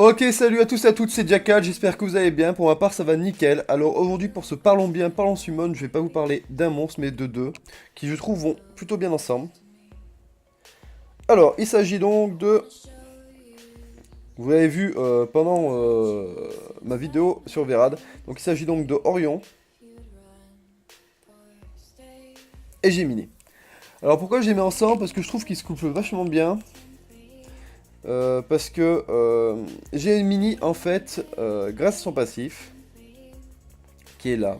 Ok, salut à tous et à toutes, c'est Jackal, j'espère que vous allez bien, pour ma part ça va nickel. Alors aujourd'hui pour ce Parlons bien, Parlons Summon, je vais pas vous parler d'un monstre mais de deux, qui je trouve vont plutôt bien ensemble. Alors, il s'agit donc de... Vous l'avez vu pendant ma vidéo sur Verad, donc il s'agit donc de Orion et Gemini. Alors pourquoi je les mets ensemble? Parce que je trouve qu'ils se couplent vachement bien. Parce que Gemini en fait, grâce à son passif, qui est là,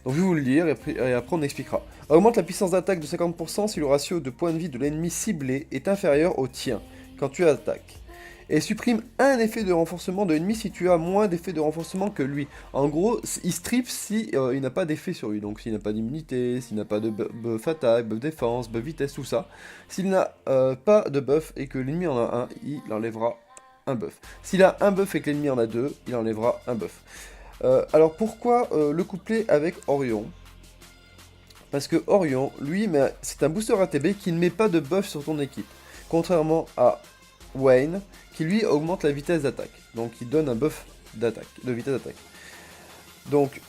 donc je vais vous le lire et après on expliquera. Augmente la puissance d'attaque de 50% si le ratio de points de vie de l'ennemi ciblé est inférieur au tien quand tu attaques. Et supprime un effet de renforcement de l'ennemi si tu as moins d'effets de renforcement que lui. En gros, il strip si il n'a pas d'effet sur lui. Donc s'il n'a pas d'immunité, s'il n'a pas de buff attaque, buff défense, buff vitesse, tout ça. S'il n'a pas de buff et que l'ennemi en a un, il enlèvera un buff. S'il a un buff et que l'ennemi en a deux, il enlèvera un buff. Alors pourquoi le coupler avec Orion? Parce que Orion, lui, c'est un booster ATB qui ne met pas de buff sur ton équipe. Contrairement à Wayne, qui lui augmente la vitesse d'attaque. Donc il donne un buff d'attaque, de vitesse d'attaque. Donc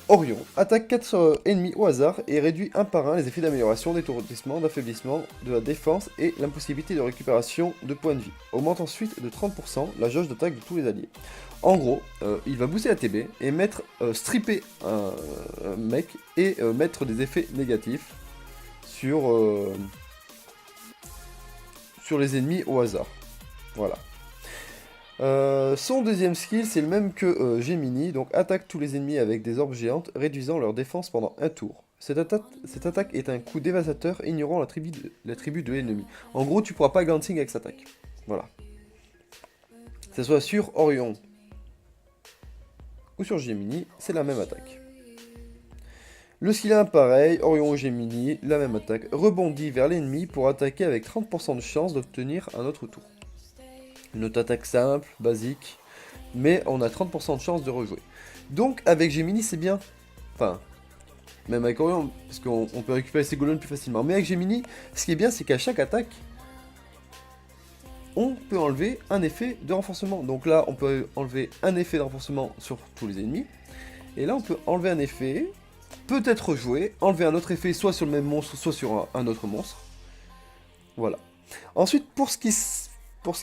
Orion attaque 4 ennemis au hasard et réduit un par un les effets d'amélioration, d'étourdissement, d'affaiblissement, de la défense et l'impossibilité de récupération de points de vie. Augmente ensuite de 30% la jauge d'attaque de tous les alliés. En gros, il va booster la TB et mettre stripper un mec et mettre des effets négatifs sur les ennemis au hasard. Voilà. Son deuxième skill, c'est le même que Gemini, donc attaque tous les ennemis avec des orbes géantes, réduisant leur défense pendant un tour. Cette attaque est un coup dévastateur, ignorant l'attribut de l'ennemi. En gros, tu pourras pas glancing avec cette attaque. Voilà. Que ce soit sur Orion ou sur Gemini, c'est la même attaque. Le skill 1, pareil, Orion ou Gemini, la même attaque, rebondit vers l'ennemi pour attaquer avec 30% de chance d'obtenir un autre tour. Une autre attaque simple, basique, mais on a 30% de chance de rejouer. Donc avec Gemini c'est bien, enfin, même avec Orion, parce qu'on peut récupérer ses golems plus facilement. Mais avec Gemini, ce qui est bien c'est qu'à chaque attaque, on peut enlever un effet de renforcement. Donc là on peut enlever un effet de renforcement sur tous les ennemis, et là on peut enlever un effet, peut-être rejouer, enlever un autre effet soit sur le même monstre, soit sur un autre monstre. Voilà. Ensuite pour ce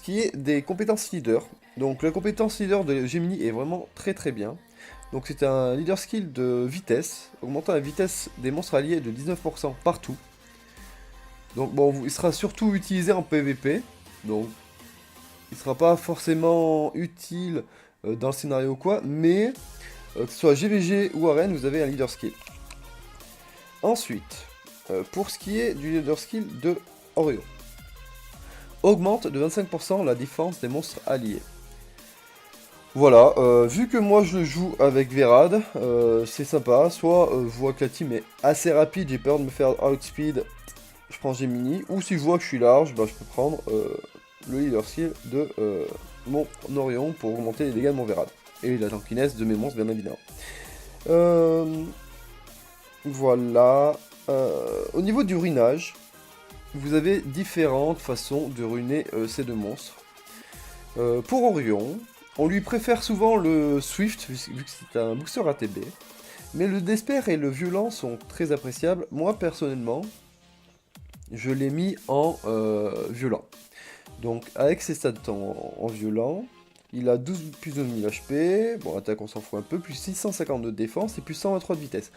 qui est des compétences leader, donc la compétence leader de Gemini est vraiment très très bien. Donc c'est un leader skill de vitesse, augmentant la vitesse des monstres alliés de 19% partout. Donc bon, il sera surtout utilisé en PvP, donc il sera pas forcément utile dans le scénario ou quoi, mais que ce soit GVG ou arène, vous avez un leader skill. Ensuite, pour ce qui est du leader skill de Orion, augmente de 25% la défense des monstres alliés. Voilà, vu que moi je le joue avec Verad, c'est sympa, soit je vois que la team est assez rapide, j'ai peur de me faire outspeed, je prends Gemini, ou si je vois que je suis large, bah, je peux prendre le leader skill de mon Orion pour augmenter les dégâts de mon Verad. Et la tankiness de mes monstres bien évidemment. Voilà, au niveau du ruinage, vous avez différentes façons de ruiner ces deux monstres. Pour Orion, on lui préfère souvent le Swift, vu que c'est un booster ATB. Mais le Despair et le Violent sont très appréciables. Moi, personnellement, je l'ai mis en Violent. Donc, avec ses stats en Violent, il a 12 plus de 1000 HP. Bon, attaque, on s'en fout un peu. Plus 652 de défense et plus 123 de vitesse.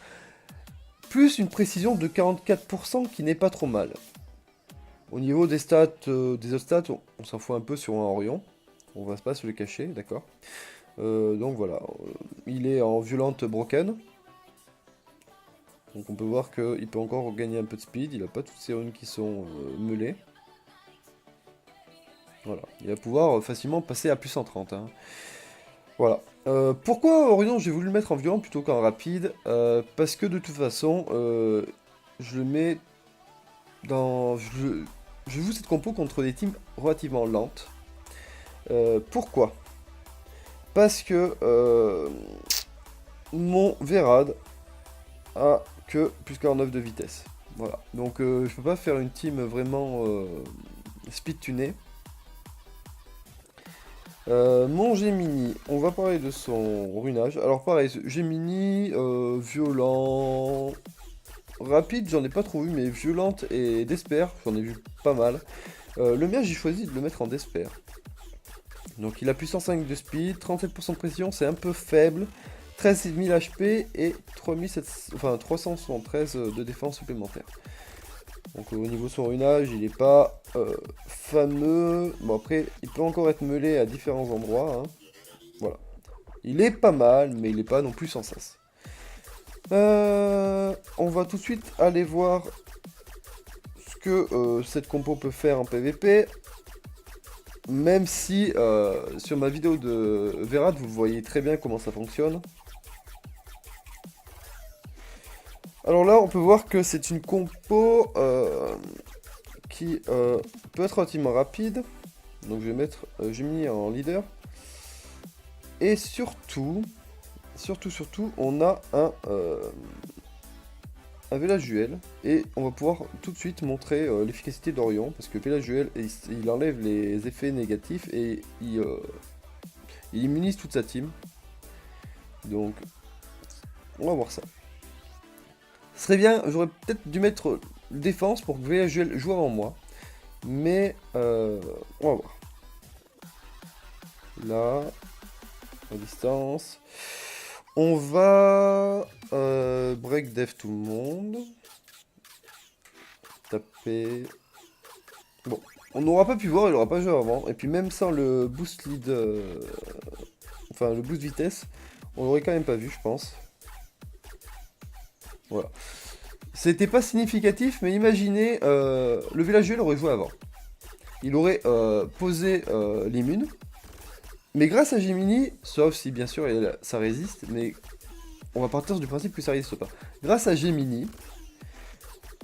Plus une précision de 44% qui n'est pas trop mal. Au niveau des stats, des autres stats, on s'en fout un peu sur un Orion. On va pas se le cacher, d'accord. Donc voilà, il est en violente broken. Donc on peut voir qu'il peut encore gagner un peu de speed, il n'a pas toutes ses runes qui sont meulées. Voilà, il va pouvoir facilement passer à plus 130. Hein. Voilà. Pourquoi Orion j'ai voulu le mettre en violent plutôt qu'en rapide? Parce que de toute façon, je le mets dans... Je joue cette compo contre des teams relativement lentes. Pourquoi? Parce que mon Verad a que plus 49 de vitesse. Voilà. Donc je peux pas faire une team vraiment speed tunée. Mon Gemini, on va parler de son runage. Alors pareil, Gemini, violent, rapide, j'en ai pas trop vu, mais violente et d'esper, j'en ai vu pas mal. Le mien, j'ai choisi de le mettre en despair. Donc il a plus 105 de speed, 37% de précision, c'est un peu faible. 13 000 HP et 373 de défense supplémentaire. Donc au niveau de son runage, il n'est pas fameux. Bon après, il peut encore être meulé à différents endroits. Hein. Voilà. Il est pas mal, mais il n'est pas non plus sans sas. On va tout de suite aller voir ce que cette compo peut faire en PvP. Même si sur ma vidéo de Verad, vous voyez très bien comment ça fonctionne. Alors là, on peut voir que c'est une compo qui peut être relativement rapide. Donc je vais mettre Gemini en leader. Et surtout, on a un Velajuel. Et on va pouvoir tout de suite montrer l'efficacité d'Orion. Parce que Velajuel, il enlève les effets négatifs et il immunise toute sa team. Donc, on va voir ça. Ce serait bien, j'aurais peut-être dû mettre défense pour que Velajuel joue avant moi. Mais, on va voir. Là, à distance. On va break dev tout le monde. Taper. Bon, on n'aura pas pu voir, il n'aura pas joué avant. Et puis même sans le boost lead, enfin le boost vitesse, on l'aurait quand même pas vu, je pense. Voilà. C'était pas significatif, mais imaginez, le villageois aurait joué avant. Il aurait posé l'immune. Mais grâce à Gemini, sauf si bien sûr ça résiste, mais on va partir du principe que ça résiste pas. Grâce à Gemini,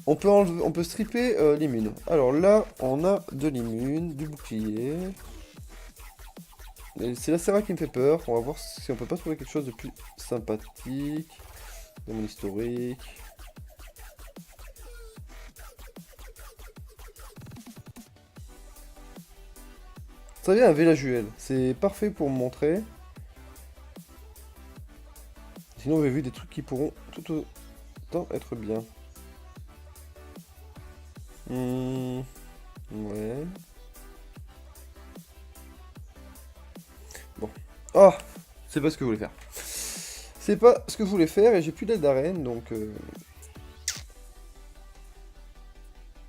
on peut stripper l'immune. Alors là, on a de l'immune, du bouclier. C'est la Serra qui me fait peur. On va voir si on peut pas trouver quelque chose de plus sympathique. Dans mon historique. Ça vient un Velajuel. C'est parfait pour me montrer. Sinon, j'ai vu des trucs qui pourront tout autant être bien. Ouais. Bon. Ah, c'est pas ce que je voulais faire. C'est pas ce que je voulais faire et j'ai plus d'aide d'arène, donc...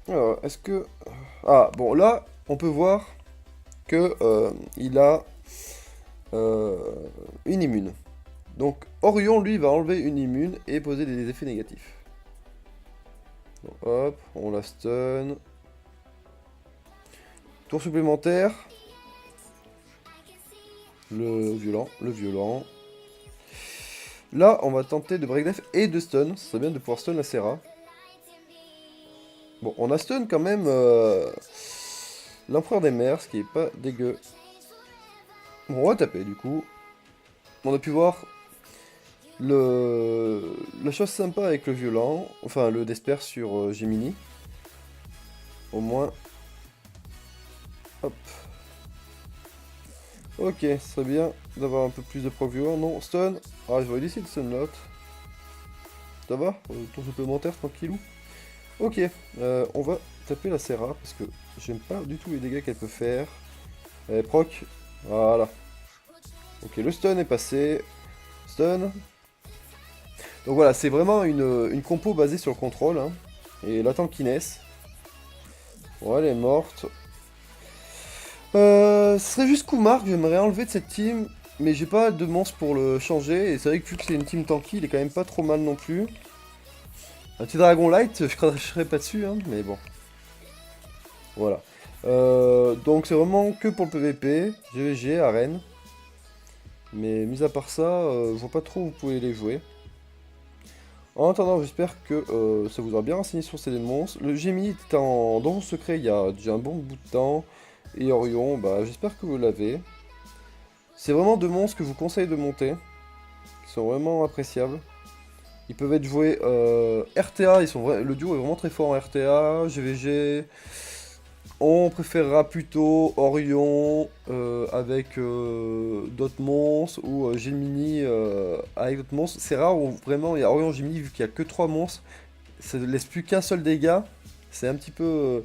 Alors, est-ce que... Ah, bon, là, on peut voir que il a une immune. Donc, Orion, lui, va enlever une immune et poser des effets négatifs. Donc, hop, on la stun. Tour supplémentaire. Le violent. Là, on va tenter de break def et de stun. Ça serait bien de pouvoir stun la Serra. Bon, on a stun quand même l'empereur des mers, ce qui est pas dégueu. Bon, on va taper du coup. On a pu voir la chose sympa avec le violent, enfin le Desper sur Gemini. Au moins. Hop. Ok, ce serait bien d'avoir un peu plus de proc viewer. Non, stun. Ah, je vais essayer de stun l'autre. Ça va? Tour supplémentaire, tranquillou. Ok, on va taper la Serra parce que j'aime pas du tout les dégâts qu'elle peut faire. Allez, proc. Voilà. Ok, le stun est passé. Stun. Donc voilà, c'est vraiment une compo basée sur le contrôle. Hein. Et la tankiness. Bon, elle est morte. Ce serait juste Kumar que j'aimerais enlever de cette team. Mais j'ai pas de monstre pour le changer. Et c'est vrai que vu que c'est une team tanky, il est quand même pas trop mal non plus. Un petit Dragon Light, je cracherai pas dessus, hein, mais bon. Voilà. Donc c'est vraiment que pour le PVP, GVG, arène. Mais mis à part ça, je vois pas trop où vous pouvez les jouer. En attendant, j'espère que ça vous aura bien renseigné sur ces monstres. Le Gemini était dans son secret il y a déjà un bon bout de temps. Et Orion, bah j'espère que vous l'avez. C'est vraiment deux monstres que je vous conseille de monter. Qui sont vraiment appréciables. Ils peuvent être joués RTA, le duo est vraiment très fort en RTA, GVG. On préférera plutôt Orion avec d'autres monstres ou Gemini avec d'autres monstres. C'est rare où vraiment il y a Orion Gemini vu qu'il n'y a que 3 monstres. Ça ne laisse plus qu'un seul dégât. C'est un petit peu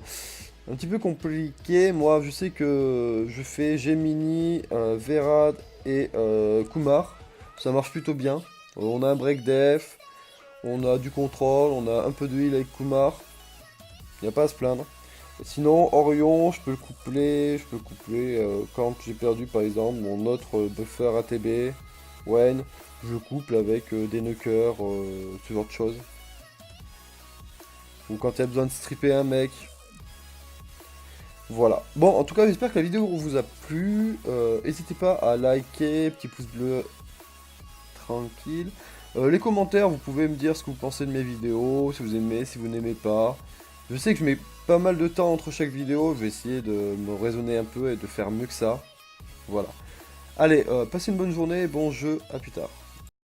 compliqué. Moi je sais que je fais Gemini, Verad et Kumar. Ça marche plutôt bien. On a un break def, on a du contrôle, on a un peu de heal avec Kumar. Il n'y a pas à se plaindre. Sinon, Orion, je peux le coupler quand j'ai perdu par exemple mon autre buffer ATB, Wen, je le couple avec des knockers, ce genre de choses. Ou quand il y a besoin de stripper un mec. Voilà. Bon, en tout cas, j'espère que la vidéo vous a plu. N'hésitez pas à liker, petit pouce bleu, tranquille. Les commentaires, vous pouvez me dire ce que vous pensez de mes vidéos, si vous aimez, si vous n'aimez pas. Je sais que je mets pas mal de temps entre chaque vidéo, je vais essayer de me raisonner un peu et de faire mieux que ça. Voilà. Allez, passez une bonne journée, bon jeu, à plus tard.